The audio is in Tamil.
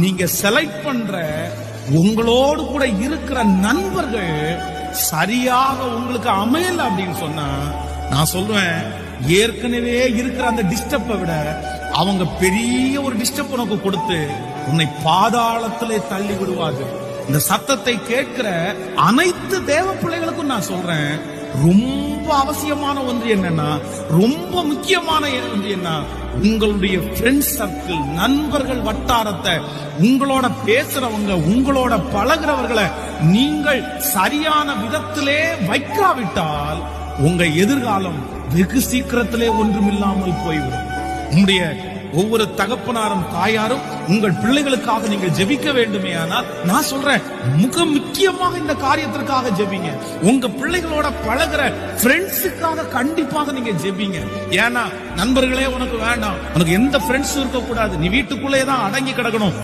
நீங்க செலக்ட் பண்ற உங்களோடு கூட இருக்கிற நண்பர்கள் சரியாக உங்களுக்கு அமையல அப்படின்னு சொன்னா, நான் சொல்றேன், ஏற்கனவே இருக்கிற அந்த டிஸ்டர்பை விட அவங்க பெரிய ஒரு டிஸ்டர்ப் உனக்கு கொடுத்து உன்னை பாதாளத்திலே தள்ளி விடுவார்கள். இந்த சத்தத்தை கேட்கிற அனைத்து தேவ பிள்ளைகளுக்கும் நான் சொல்றேன், ரொம்ப அவசியமான ஒன்று என்னன்னா, ரொம்ப முக்கியமான ஒன்று என்ன, உங்களுடைய ஃப்ரெண்ட் சர்க்கிள், நண்பர்கள் வட்டாரத்தை, உங்களோட பேசுறவங்க, உங்களோட பழகிறவர்களை நீங்கள் சரியான விதத்திலே வைக்காவிட்டால் உங்க எதிர்காலம் வெகு சீக்கிரத்திலே ஒன்றுமில்லாமல் போய்விடும். உங்களுடைய ஒவ்வொரு தகப்பனாரும் தாயாரும் உங்கள் பிள்ளைகளுக்காக நீங்கள் ஜெபிக்க வேண்டுமே. ஆனால் நான் சொல்றேன், மிக முக்கியமாக இந்த காரியத்திற்காக ஜெபிங்க. உங்க பிள்ளைகளோட பழகிற ஃப்ரெண்ட்ஸுக்காக கண்டிப்பாக நீங்க ஜெபிங்க. ஏன்னா நண்பர்களே உனக்கு வேண்டாம், உனக்கு எந்த ஃப்ரெண்ட்ஸும் இருக்க கூடாது, நீ வீட்டுக்குள்ளே தான் அடங்கி கிடக்கணும்.